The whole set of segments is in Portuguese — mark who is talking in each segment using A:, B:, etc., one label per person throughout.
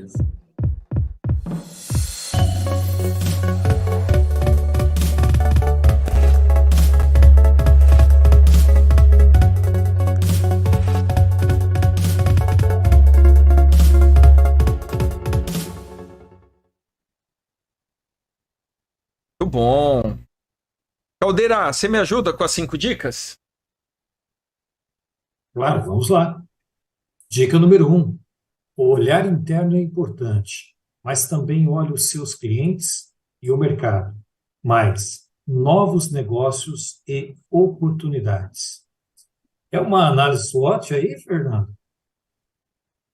A: beleza.
B: Muito bom. Caldeira, você me ajuda com as 5 dicas?
C: Claro, vamos lá. Dica número 1. O olhar interno é importante, mas também olhe os seus clientes e o mercado, mais novos negócios e oportunidades. É uma análise SWOT aí, Fernando?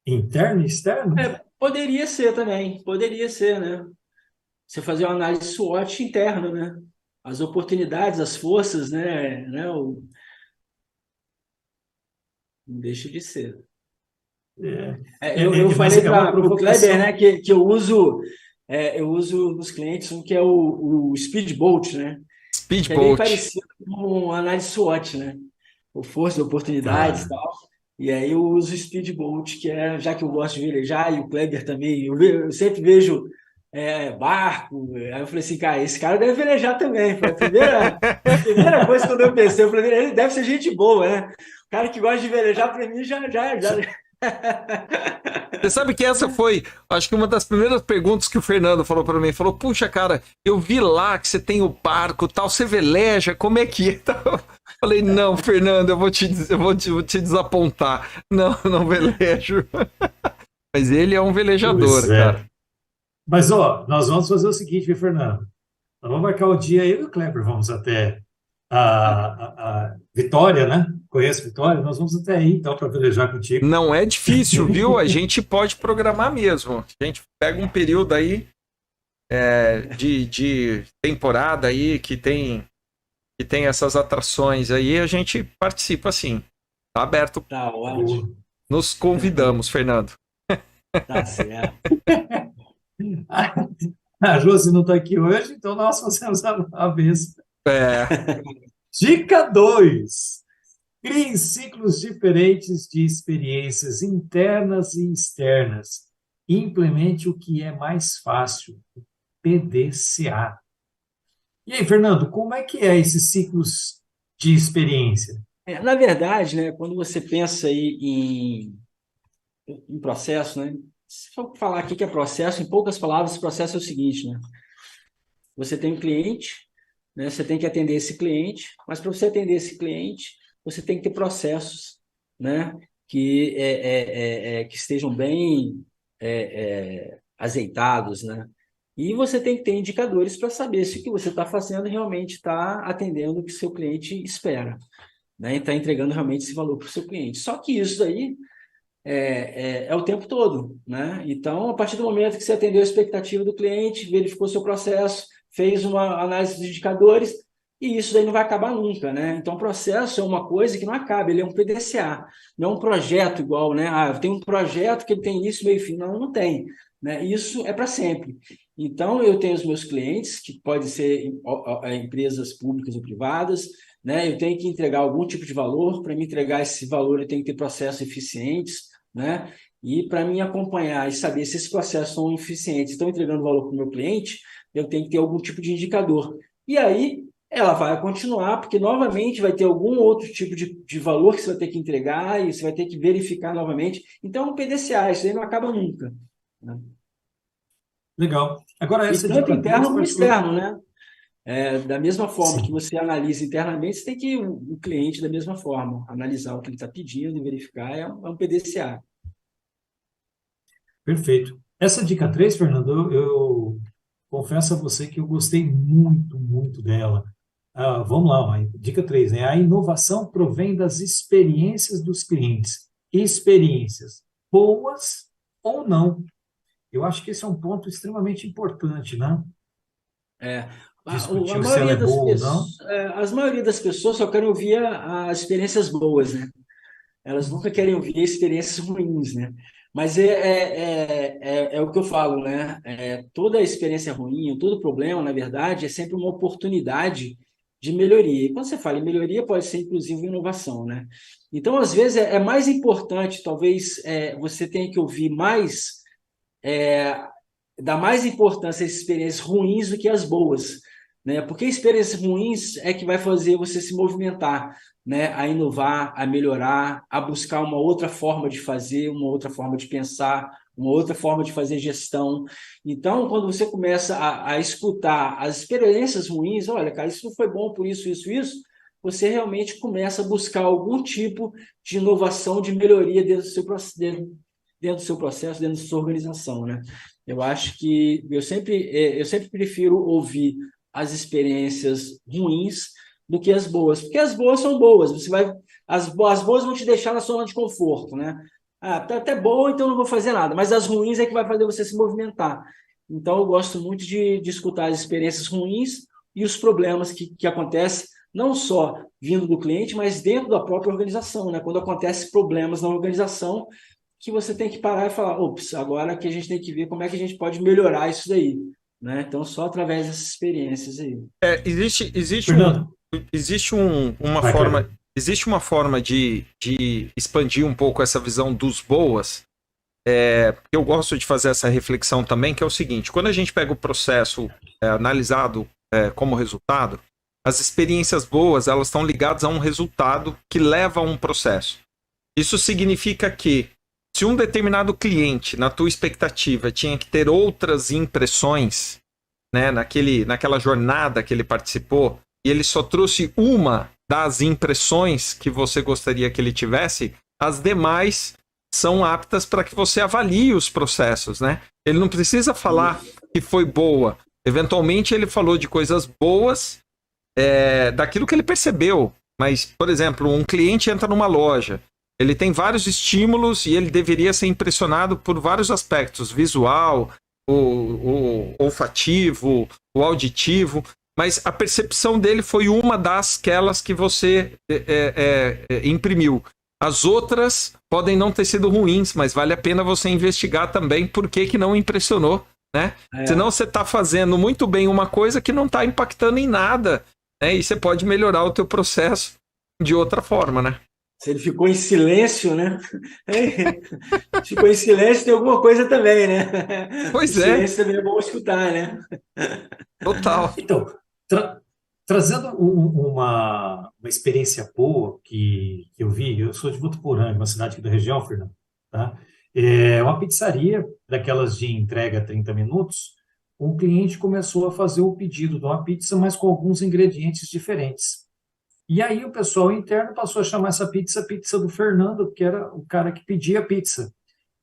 C: Interno e externo?
A: Poderia ser também, poderia ser, né? Você fazer uma análise SWOT interna, né? As oportunidades, as forças, né? Não deixa de ser.
C: É,
A: Eu
C: mas
A: falei
C: é uma
A: para o Kleber, né,
C: provocação.
A: que eu uso nos clientes um que é o Speedboat, né? Que é bem
B: Speedboat.
A: parecido com a análise SWOT, né? O força, oportunidades e
C: Tá.
A: tal. E aí eu uso o Speedboat, que é, já que eu gosto de velejar, e o Kleber também, eu sempre vejo barco. Aí eu falei assim, cara, esse cara deve velejar também. Foi a primeira coisa quando eu pensei, eu falei, ele deve ser gente boa, né? O cara que gosta de velejar, para mim, já.
B: Você sabe que essa foi, acho que uma das primeiras perguntas que o Fernando falou para mim. Falou, puxa, cara, eu vi lá que você tem o barco, tal, você veleja, como é que é? Falei, não, Fernando, eu vou te desapontar. Não, não velejo. Mas ele é um
C: Pois
B: velejador, cara.
C: é. Mas, ó, nós vamos fazer o seguinte, viu, Fernando? Nós vamos marcar o dia, eu e o Kleber vamos até a Vitória, né? Conhece Vitória? Nós vamos até aí, então, para velejar contigo.
B: Não é difícil, viu? A gente pode programar mesmo. A gente pega um período aí de temporada aí que tem essas atrações aí, a gente participa sim. Tá aberto.
A: Tá
C: Boa.
A: ótimo,
B: Nos convidamos, Fernando.
A: tá certo.
C: A Josi não está aqui hoje, então nós fazemos a vez.
B: É,
C: Dica 2. Crie ciclos diferentes de experiências internas e externas. Implemente o que é mais fácil, PDCA. E aí, Fernando, como é que é esses ciclos de experiência?
A: Na verdade, né, quando você pensa aí em processo, né? Se for falar aqui que é processo, em poucas palavras, processo é o seguinte, né? Você tem um cliente, né? Você tem que atender esse cliente, mas para você atender esse cliente, você tem que ter processos, né? Que estejam bem azeitados, né? E você tem que ter indicadores para saber se o que você está fazendo realmente está atendendo o que seu cliente espera, né? E está entregando realmente esse valor para o seu cliente. Só que isso aí é o tempo todo, né? Então, a partir do momento que você atendeu a expectativa do cliente, verificou seu processo, fez uma análise dos indicadores, e isso daí não vai acabar nunca, né? Então, o processo é uma coisa que não acaba, ele é um PDCA, não é um projeto igual, né? Ah, eu tenho um projeto que ele tem início, meio e fim. Não, não tem, né? Isso é para sempre. Então, eu tenho os meus clientes, que podem ser empresas públicas ou privadas, né? Eu tenho que entregar algum tipo de valor. Para me entregar esse valor, eu tenho que ter processos eficientes, né? E para mim acompanhar e saber se esses processos são eficientes, estão entregando valor para o meu cliente, eu tenho que ter algum tipo de indicador. E aí ela vai continuar, porque novamente vai ter algum outro tipo de valor que você vai ter que entregar e você vai ter que verificar novamente. Então, é um PDCA, isso aí não acaba nunca, né?
C: Legal. Agora,
A: E
C: essa
A: tanto
C: dica 3
A: interno como
C: particular.
A: externo, né? Da mesma forma que
C: Sim,
A: você analisa internamente, você tem que o cliente, da mesma forma, analisar o que ele está pedindo e verificar, é um PDCA.
C: perfeito. Essa dica 3, Fernando, eu confesso a você que eu gostei muito, muito dela. Vamos lá, ó, dica 3, né? A inovação provém das experiências dos clientes. Experiências boas ou não. Eu acho que esse é um ponto extremamente importante, né?
A: É, a
C: Discutir se ela
A: maioria
C: é
A: das
C: boa ou não.
A: pessoas, as maioria das pessoas só querem ouvir as experiências boas, né? Elas nunca querem ouvir experiências ruins, né? Mas é o que eu falo, né? Toda experiência ruim, todo problema, na verdade, é sempre uma oportunidade de melhoria. E quando você fala em melhoria, pode ser inclusive inovação, né? Então, às vezes, é mais importante, talvez, você tenha que ouvir mais dá mais importância às experiências ruins do que às boas, né? Porque experiências ruins é que vai fazer você se movimentar, né? A inovar, a melhorar, a buscar uma outra forma de fazer, uma outra forma de pensar, uma outra forma de fazer gestão. Então, quando você começa a escutar as experiências ruins, olha, cara, isso não foi bom por isso, isso, isso, você realmente começa a buscar algum tipo de inovação, de melhoria dentro do seu processo, dentro do seu processo, dentro da sua organização, né? Eu acho que eu sempre prefiro ouvir as experiências ruins do que as boas, porque as boas são boas, as boas vão te deixar na zona de conforto, né? Ah, tá até boa, então não vou fazer nada, mas as ruins é que vai fazer você se movimentar. Então eu gosto muito de escutar as experiências ruins e os problemas que acontecem, não só vindo do cliente, mas dentro da própria organização, né? Quando acontecem problemas na organização, que você tem que parar e falar, ops, agora que a gente tem que ver como é que a gente pode melhorar isso daí, né? Então, só através dessas experiências aí.
C: Fernando,
B: Uma
C: vai,
B: forma,
C: Kleber.
B: existe uma forma de expandir um pouco essa visão dos boas. Eu gosto de fazer essa reflexão também, que é o seguinte: quando a gente pega o processo analisado como resultado, as experiências boas elas estão ligadas a um resultado que leva a um processo. Isso significa que se um determinado cliente, na tua expectativa, tinha que ter outras impressões, né, naquela jornada que ele participou, e ele só trouxe uma das impressões que você gostaria que ele tivesse, as demais são aptas para que você avalie os processos, né? Ele não precisa falar que foi boa. Eventualmente ele falou de coisas boas, daquilo que ele percebeu. Mas, por exemplo, um cliente entra numa loja, ele tem vários estímulos e ele deveria ser impressionado por vários aspectos: visual, o olfativo, o auditivo, mas a percepção dele foi uma dasquelas que você imprimiu. As outras podem não ter sido ruins, mas vale a pena você investigar também por que não impressionou, né? Senão você está fazendo muito bem uma coisa que não está impactando em nada, né? E você pode melhorar o teu processo de outra forma, né?
A: Se ele ficou em silêncio, né? Ficou em silêncio, tem alguma coisa também, né? O
B: Pois é,
A: silêncio também é bom escutar, né?
B: total.
C: Então, trazendo uma experiência boa que eu vi, eu sou de Votuporanga, uma cidade aqui da região, Fernando, tá? É uma pizzaria, daquelas de entrega a 30 minutos, um cliente começou a fazer o pedido de uma pizza, mas com alguns ingredientes diferentes. E aí o pessoal interno passou a chamar essa pizza do Fernando, que era o cara que pedia a pizza.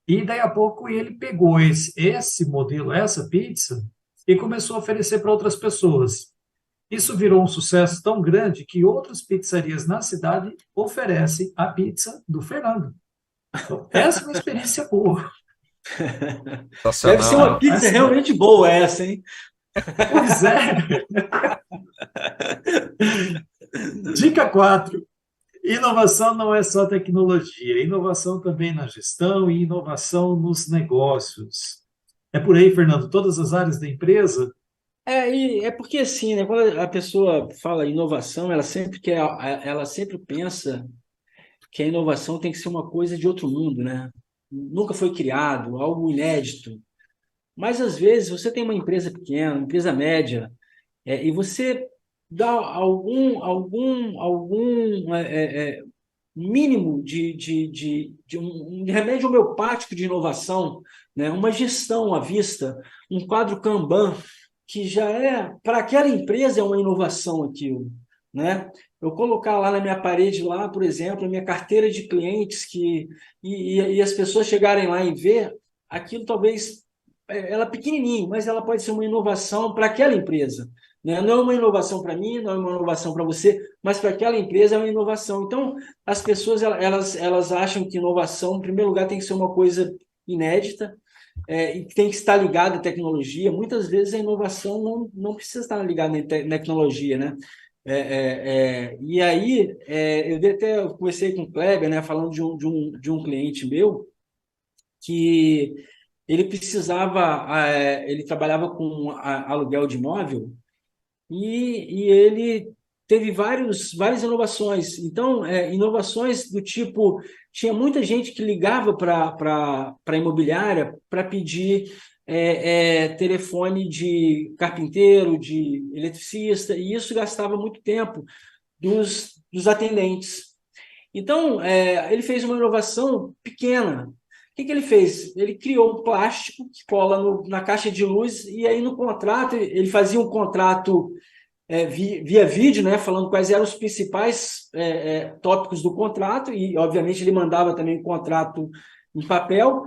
C: E daí a pouco ele pegou esse modelo, essa pizza, e começou a oferecer para outras pessoas. Isso virou um sucesso tão grande que outras pizzarias na cidade oferecem a pizza do Fernando. Então, essa é uma experiência boa.
A: Deve ser uma
B: Sensacional.
A: pizza realmente boa essa, hein?
C: Pois é. Dica 4. Inovação não é só tecnologia, inovação também na gestão e inovação nos negócios. É por aí, Fernando, todas as áreas da empresa.
A: E é porque assim, né? Quando a pessoa fala inovação, ela sempre pensa que a inovação tem que ser uma coisa de outro mundo, né? Nunca foi criado, algo inédito. Mas às vezes você tem uma empresa pequena, uma empresa média, e você dá algum mínimo de um remédio homeopático de inovação, né? Uma gestão à vista, um quadro Kanban, que já para aquela empresa é uma inovação aquilo, né? Eu colocar lá na minha parede, lá, por exemplo, a minha carteira de clientes, e as pessoas chegarem lá e ver aquilo, talvez ela é pequenininho, mas ela pode ser uma inovação para aquela empresa, né? Não é uma inovação para mim, não é uma inovação para você, mas para aquela empresa é uma inovação. Então, as pessoas elas acham que inovação, em primeiro lugar, tem que ser uma coisa inédita, e tem que estar ligada à tecnologia. Muitas vezes a inovação não precisa estar ligada na tecnologia, né? E aí, eu conversei com o Kleber, né, falando de um cliente meu, que ele trabalhava com aluguel de imóvel, e ele teve várias inovações. Então, inovações do tipo, tinha muita gente que ligava para a imobiliária para pedir telefone de carpinteiro, de eletricista, e isso gastava muito tempo dos atendentes. Então, ele fez uma inovação pequena. O que ele fez? Ele criou um plástico que cola na caixa de luz, e aí no contrato, ele fazia um contrato via vídeo, né, falando quais eram os principais tópicos do contrato, e obviamente ele mandava também o contrato em papel,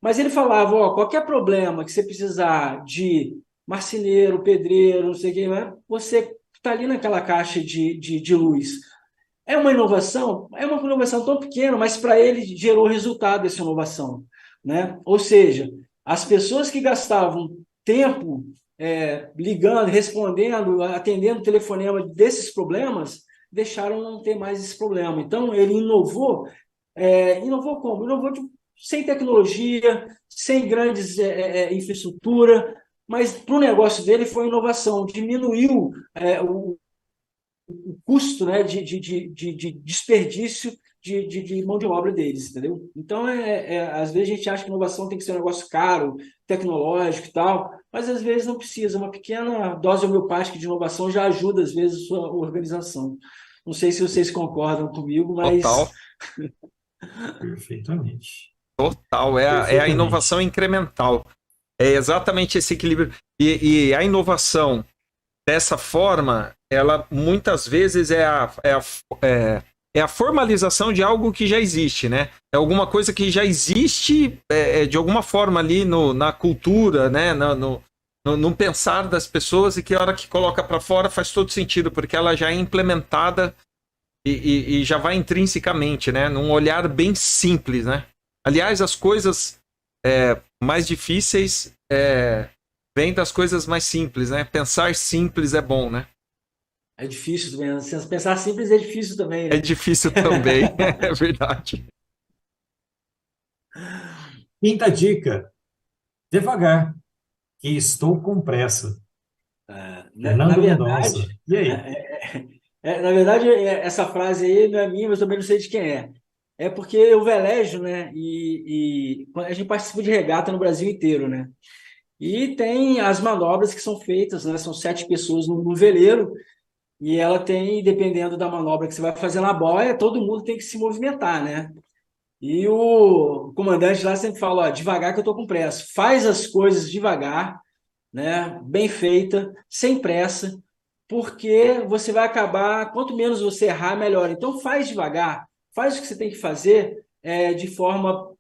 A: mas ele falava, ó, qualquer problema que você precisar de marceneiro, pedreiro, não sei o que, né, você está ali naquela caixa de luz. É uma inovação tão pequena, mas para ele gerou resultado essa inovação, né? Ou seja, as pessoas que gastavam tempo ligando, respondendo, atendendo o telefonema desses problemas, deixaram não ter mais esse problema. Então, ele inovou. Inovou como? Inovou sem tecnologia, sem grandes infraestrutura, mas para o negócio dele foi inovação, diminuiu o custo, né, de desperdício de mão de obra deles, entendeu? Então, às vezes a gente acha que inovação tem que ser um negócio caro, tecnológico e tal, mas às vezes não precisa. Uma pequena dose homeopática de inovação já ajuda, às vezes, a sua organização. Não sei se vocês concordam comigo, mas...
B: Total,
C: Perfeitamente.
B: total. É a inovação incremental. É exatamente esse equilíbrio. E a inovação, dessa forma, ela muitas vezes é a formalização de algo que já existe, né? É alguma coisa que já existe de alguma forma ali na cultura, né? No pensar das pessoas, e que a hora que coloca para fora faz todo sentido, porque ela já é implementada e já vai intrinsecamente, né? Num olhar bem simples, né? Aliás, as coisas mais difíceis vêm das coisas mais simples, né? Pensar simples é bom, né?
A: É difícil também. Pensar simples é difícil também,
B: É
A: né?
B: difícil também, é verdade.
C: Quinta dica: devagar, que estou com pressa.
A: Na
C: Fernando Mendonça.
A: verdade,
C: E aí?
A: essa frase aí não é minha, mas também não sei de quem é. É porque eu velejo, né? E a gente participa de regata no Brasil inteiro, né? E tem as manobras que são feitas, né? São 7 pessoas no veleiro, e ela tem, dependendo da manobra que você vai fazer na boia, todo mundo tem que se movimentar, né? E o comandante lá sempre fala, ó, devagar que eu tô com pressa. Faz as coisas devagar, né? Bem feita, sem pressa, porque você vai acabar, quanto menos você errar, melhor. Então faz devagar, faz o que você tem que fazer de forma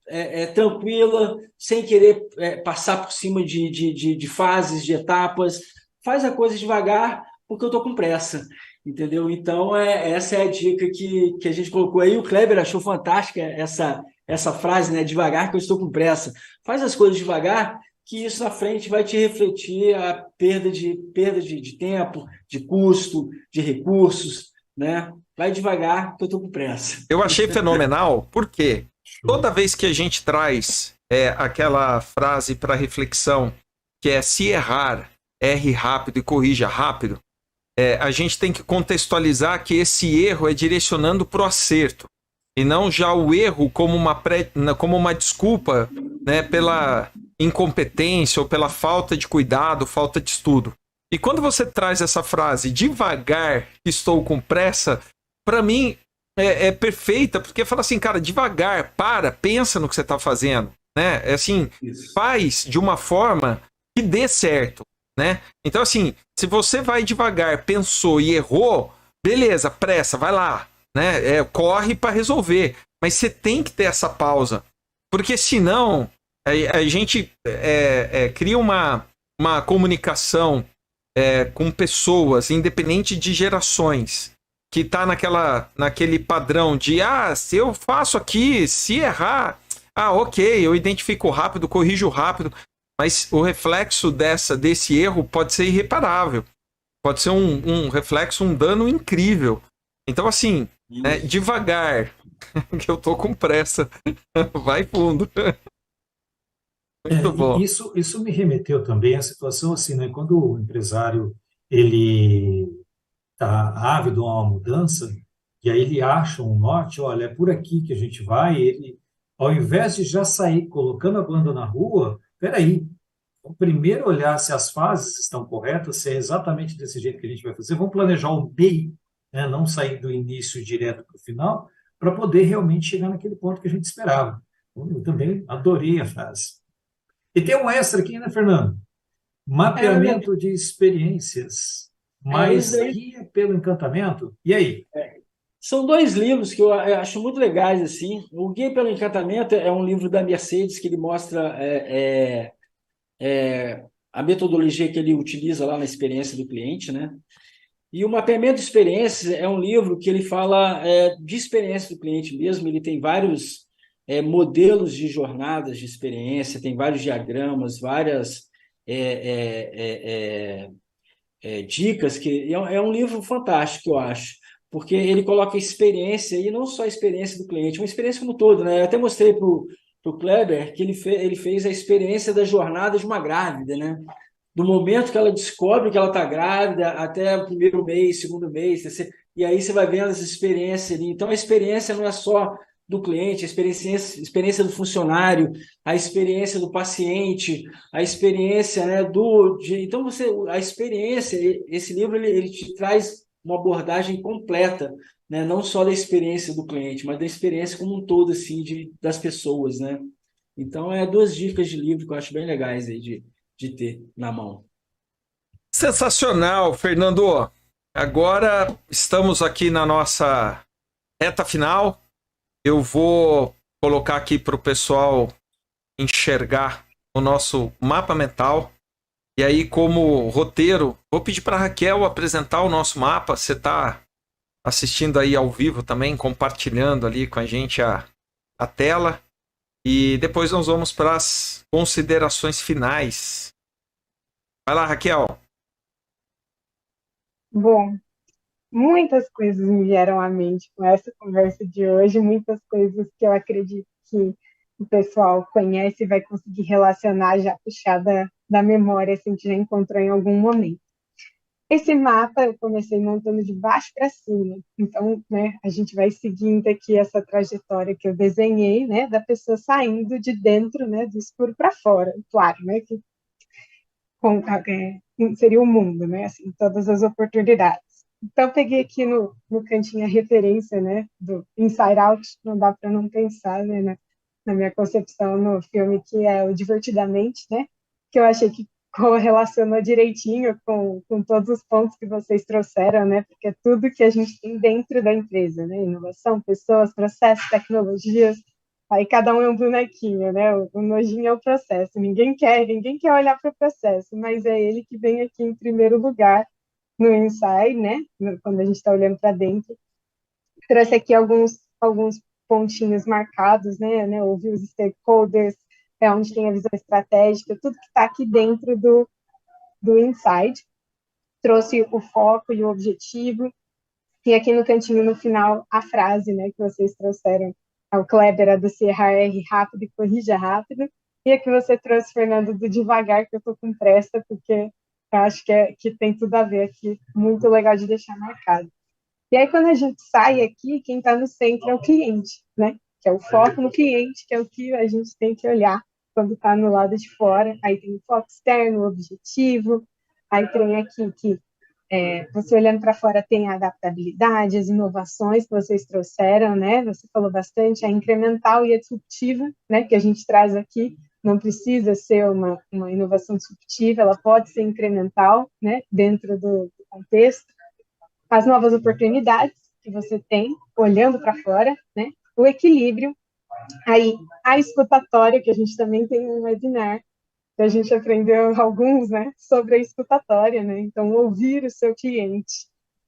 A: tranquila, sem querer passar por cima de fases, de etapas. Faz a coisa devagar, porque eu estou com pressa. Entendeu? Então, essa é a dica que a gente colocou aí. O Kleber achou fantástica essa frase, né? Devagar que eu estou com pressa. Faz as coisas devagar, que isso na frente vai te refletir a perda de tempo, de custo, de recursos, né? Vai devagar que eu estou com pressa.
B: Eu achei fenomenal, porque toda
C: Show.
B: vez que a gente traz aquela frase para reflexão, que é se errar, erre rápido e corrija rápido, a gente tem que contextualizar que esse erro é direcionando para o acerto, e não já o erro como uma desculpa, né, pela incompetência ou pela falta de cuidado, falta de estudo. E quando você traz essa frase, devagar, estou com pressa, para mim é perfeita, porque fala assim, cara, devagar, pensa no que você está fazendo, né? É assim,
A: Isso.
B: faz de uma forma que dê certo, né? Então, assim, se você vai devagar, pensou e errou, beleza, pressa, vai lá, né? Corre para resolver. Mas você tem que ter essa pausa, porque senão a gente cria uma comunicação com pessoas, independente de gerações, que tá naquele padrão de, se eu faço aqui, se errar, ok, eu identifico rápido, corrijo rápido, mas o reflexo desse erro pode ser irreparável, pode ser um reflexo, um dano incrível. Então, assim, devagar, que eu tô com pressa, vai fundo. Muito bom.
C: Isso me remeteu também à situação assim, né? Quando o empresário ele está ávido a uma mudança, e aí ele acha um norte, olha, é por aqui que a gente vai, ele, ao invés de já sair colocando a banda na rua, peraí, vamos primeiro olhar se as fases estão corretas, se é exatamente desse jeito que a gente vai fazer, vamos planejar o meio, né, não sair do início direto para o final, para poder realmente chegar naquele ponto que a gente esperava. Eu também adorei a frase. E tem um extra aqui, né, Fernando?
A: É, né?
C: Mapeamento de experiências,
A: Isso
C: mais
A: daí.
C: guia pelo encantamento. E aí?
A: São dois livros que eu acho muito legais, assim. O Guia pelo Encantamento é um livro da Mercedes que ele mostra a metodologia que ele utiliza lá na experiência do cliente, né? E o Mapeamento de Experiências é um livro que ele fala de experiência do cliente mesmo. Ele tem vários modelos de jornadas de experiência, tem vários diagramas, várias dicas, que é um livro fantástico, eu acho, porque ele coloca experiência, e não só a experiência do cliente, uma experiência como um todo, né? Eu até mostrei para o Kleber que ele fez a experiência da jornada de uma grávida, né? Do momento que ela descobre que ela está grávida até o primeiro mês, segundo mês, terceiro, e aí você vai vendo as experiências ali. Então, a experiência não é só do cliente, a experiência do funcionário, a experiência do paciente, a experiência, né, então a experiência, esse livro ele te traz uma abordagem completa, né, não só da experiência do cliente, mas da experiência como um todo, assim, das pessoas, né? Então, duas dicas de livro que eu acho bem legais aí de ter na mão.
B: Sensacional, Fernando. Agora estamos aqui na nossa reta final. Eu vou colocar aqui para o pessoal enxergar o nosso mapa mental. E aí, como roteiro, vou pedir para a Raquel apresentar o nosso mapa. Você está assistindo aí ao vivo também, compartilhando ali com a gente a tela. E depois nós vamos para as considerações finais. Vai lá, Raquel.
D: Bom, muitas coisas me vieram à mente com essa conversa de hoje, muitas coisas que eu acredito que o pessoal conhece e vai conseguir relacionar, já puxar da memória, assim, que já encontrou em algum momento. Esse mapa eu comecei montando de baixo para cima, então, né, a gente vai seguindo aqui essa trajetória que eu desenhei, né, da pessoa saindo de dentro, né, do escuro para fora, claro, né, que seria o mundo, né? Assim, todas as oportunidades. Então, peguei aqui no cantinho a referência, né, do Inside Out, não dá para não pensar, né, na minha concepção no filme, que é o Divertidamente, né, que eu achei que correlacionou direitinho com todos os pontos que vocês trouxeram, né, porque é tudo que a gente tem dentro da empresa, né, inovação, pessoas, processos, tecnologias, aí cada um é um bonequinho, né? O nojinho é o processo. Ninguém quer olhar para o processo, mas é ele que vem aqui em primeiro lugar no Insight, né? Quando a gente está olhando para dentro. Trouxe aqui alguns pontinhos marcados, né? Ouvir os stakeholders, é onde tem a visão estratégica, tudo que está aqui dentro do Insight. Trouxe o foco e o objetivo. E aqui no cantinho, no final, a frase, né, que vocês trouxeram. O Kleber, a do CRR rápido e corrija rápido. E a que você trouxe, Fernando, do devagar, que eu estou com pressa, porque eu acho que tem tudo a ver aqui. Muito legal de deixar marcado. E aí, quando a gente sai aqui, quem está no centro é o cliente, né? Que é o foco no cliente, que é o que a gente tem que olhar quando está no lado de fora. Aí tem o foco externo, o objetivo. Aí tem aqui que você olhando para fora tem a adaptabilidade, as inovações que vocês trouxeram, né? Você falou bastante, a incremental e a disruptiva, né? Que a gente traz aqui, não precisa ser uma inovação disruptiva, ela pode ser incremental, né? Dentro do contexto. As novas oportunidades que você tem, olhando para fora, né? O equilíbrio, aí a escutatória, que a gente também tem um webinar, que a gente aprendeu alguns, né, sobre a escutatória, né? Então, ouvir o seu cliente,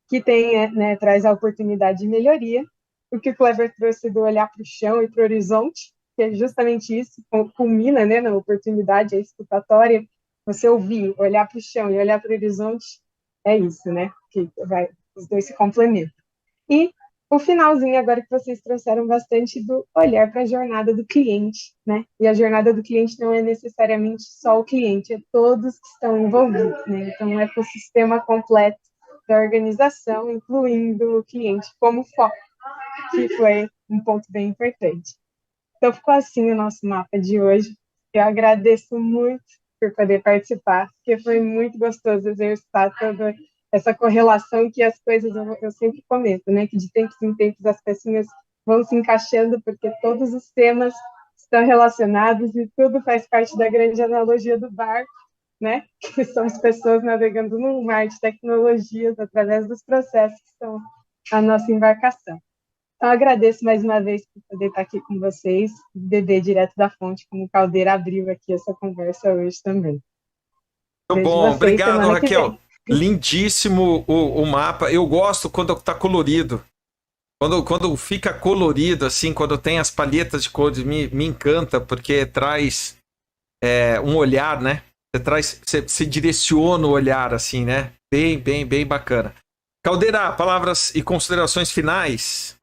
D: que tem, né, traz a oportunidade de melhoria. O que o Kleber trouxe do olhar para o chão e para o horizonte, que é justamente isso, culmina, né, na oportunidade, a escutatória. Você ouvir, olhar para o chão e olhar para o horizonte, é isso, né? Que os dois se complementam. E o finalzinho agora que vocês trouxeram bastante do olhar para a jornada do cliente, né? E a jornada do cliente não é necessariamente só o cliente, é todos que estão envolvidos, né? Então, um ecossistema completo da organização, incluindo o cliente como foco, que foi um ponto bem importante. Então, ficou assim o nosso mapa de hoje. Eu agradeço muito por poder participar, porque foi muito gostoso exercitar toda essa correlação que as coisas, eu sempre comento, né, que de tempos em tempos as pecinhas vão se encaixando, porque todos os temas estão relacionados e tudo faz parte da grande analogia do barco, né, que são as pessoas navegando num mar de tecnologias através dos processos que são a nossa embarcação. Então, agradeço mais uma vez por poder estar aqui com vocês, beber direto da fonte, como o Caldeira abriu aqui essa conversa hoje também.
B: Muito
D: Vejo
B: bom,
D: vocês
B: obrigado,
D: semana que
B: Raquel.
D: vem.
B: Lindíssimo o mapa. Eu gosto quando tá colorido. Quando fica colorido, assim, quando tem as palhetas de cores, me encanta, porque traz um olhar, né? Você direciona o olhar, assim, né? Bem bacana. Caldeira, palavras e considerações finais?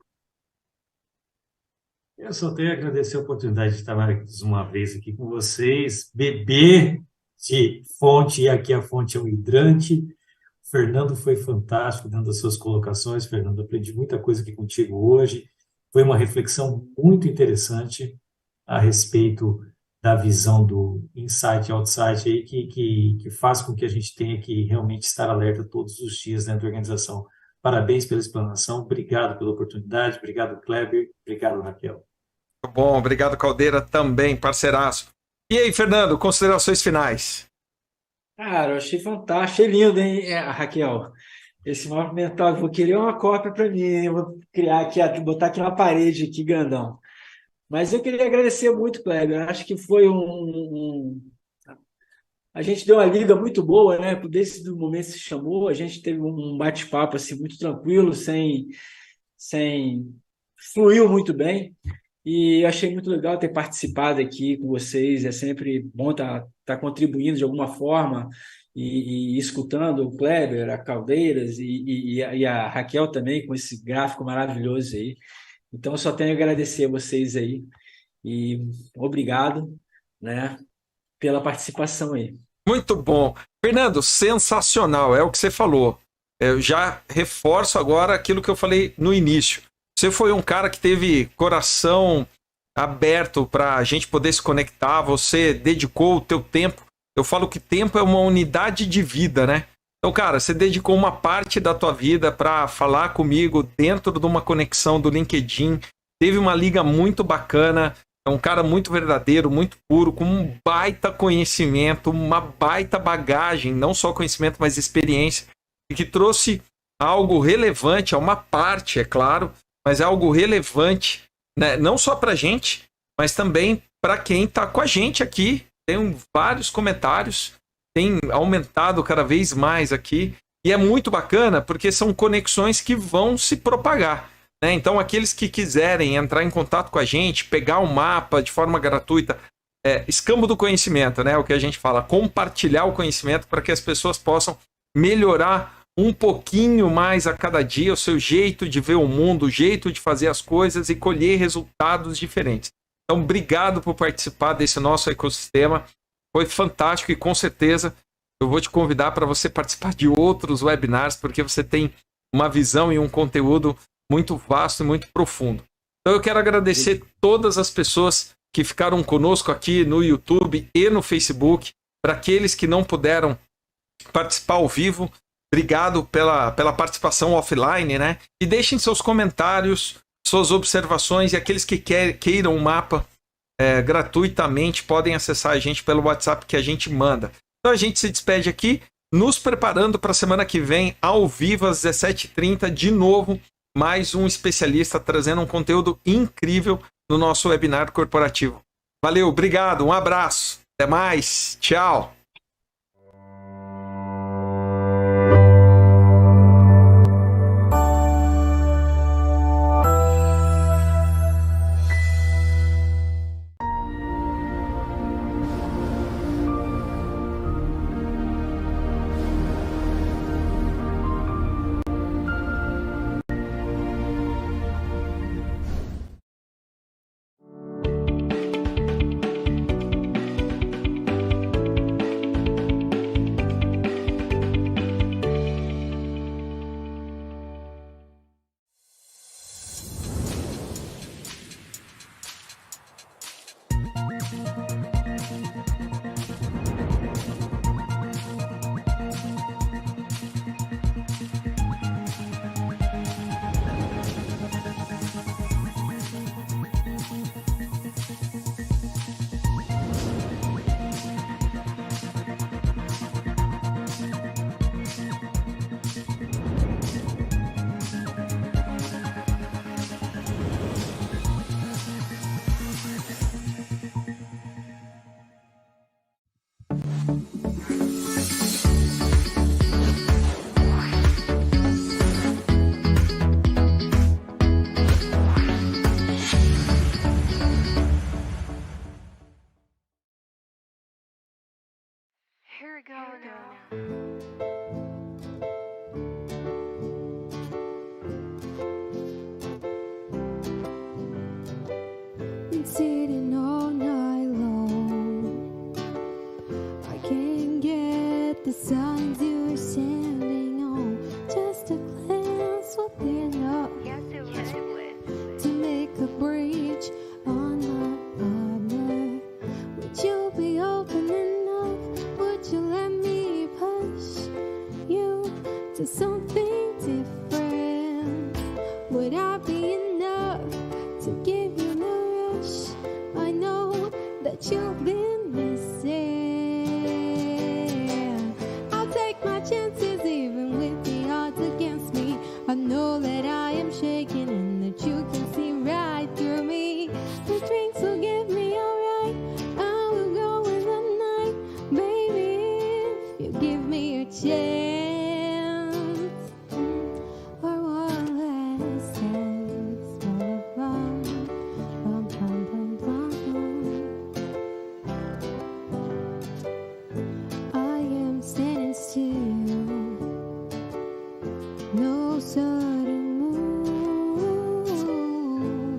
C: Eu só tenho a agradecer a oportunidade de estar mais uma vez aqui com vocês, beber de fonte, e aqui a fonte é um hidrante. O Fernando foi fantástico dando as suas colocações. Fernando, aprendi muita coisa aqui contigo hoje. Foi uma reflexão muito interessante a respeito da visão do inside e outside aí, que faz com que a gente tenha que realmente estar alerta todos os dias dentro da organização. Parabéns pela explanação, obrigado pela oportunidade, obrigado, Kleber, obrigado, Raquel.
B: Muito bom, obrigado, Caldeira, também, parceiraço. E aí, Fernando, considerações finais?
A: Cara, eu achei fantástico, achei lindo, hein, Raquel? Esse mapa mental, eu vou querer uma cópia para mim, hein? Eu vou criar aqui, botar aqui na parede, aqui, grandão. Mas eu queria agradecer muito, Kleber. Acho que foi a gente deu uma liga muito boa, né? Desde o momento que se chamou, a gente teve um bate-papo assim, muito tranquilo, sem... Fluiu muito bem. E eu achei muito legal ter participado aqui com vocês. É sempre bom estar contribuindo de alguma forma e escutando o Kleber, a Caldeiras e a Raquel também com esse gráfico maravilhoso aí. Então, eu só tenho a agradecer a vocês aí e obrigado, né, pela participação aí.
B: Muito bom. Fernando, sensacional, é o que você falou. Eu já reforço agora aquilo que eu falei no início. Você foi um cara que teve coração aberto para a gente poder se conectar, você dedicou o teu tempo. Eu falo que tempo é uma unidade de vida, né? Então, cara, você dedicou uma parte da tua vida para falar comigo dentro de uma conexão do LinkedIn. Teve uma liga muito bacana. É um cara muito verdadeiro, muito puro, com um baita conhecimento, uma baita bagagem, não só conhecimento, mas experiência, e que trouxe algo relevante, a uma parte, é claro, mas é algo relevante, né? Não só para a gente, mas também para quem está com a gente aqui. Tem vários comentários, tem aumentado cada vez mais aqui, e é muito bacana, porque são conexões que vão se propagar. Então, aqueles que quiserem entrar em contato com a gente, pegar o mapa de forma gratuita, escambo do conhecimento, né? O que a gente fala, compartilhar o conhecimento para que as pessoas possam melhorar um pouquinho mais a cada dia o seu jeito de ver o mundo, o jeito de fazer as coisas e colher resultados diferentes. Então, obrigado por participar desse nosso ecossistema. Foi fantástico e com certeza eu vou te convidar para você participar de outros webinars, porque você tem uma visão e um conteúdo muito vasto e muito profundo. Então eu quero agradecer todas as pessoas que ficaram conosco aqui no YouTube e no Facebook. Para aqueles que não puderam participar ao vivo, obrigado pela participação offline, né? E deixem seus comentários, suas observações, e aqueles que queiram o mapa gratuitamente podem acessar a gente pelo WhatsApp que a gente manda. Então a gente se despede aqui, nos preparando para a semana que vem, ao vivo às 17h30, de novo, mais um especialista trazendo um conteúdo incrível no nosso webinar corporativo. Valeu, obrigado, um abraço, até mais, tchau!
E: Here we go now.
F: Been sitting all night long. I can't get the signs you're sending on. Just a glance within enough
E: Yes, it would.
F: to make a breach on my armor. Would you be open enough? Would you let me push you to something different? Would I be enough to give you the rush? I know that you've been missing. I'll take my chances even with the odds against me. I know that I am shaking and that you can see right through me. The drinks will give me alright. I will go in the night, baby, if you give me a chance. Or one last dance. Bum, bum, bum, bum, bum, bum. I am standing still. No sudden move.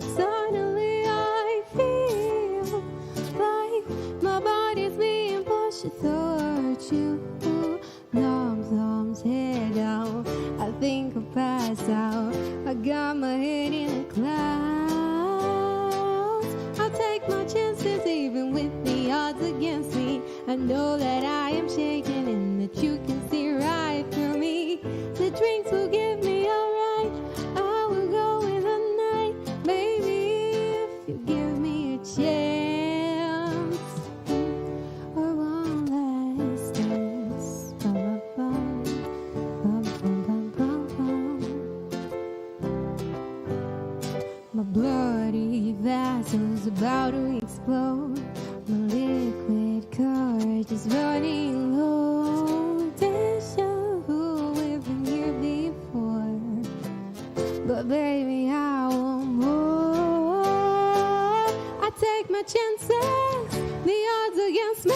F: Suddenly I feel like my body's being pushed towards you. Thumbs, head down. I think I'll pass out. I got my head in the clouds. I'll take my chances even with the odds against me. I know that I am shaking and that you can see right through me. The drinks will give me alright. I will go in the night, baby, if you give me a chance. Or one last dance. Bum, bum, bum, bum, bum, bum, bum. My bloody vessel's about to explode. My liquid courage is running low. Deja vu, we've been here before. But baby, I want more. I take my chances, the odds against me.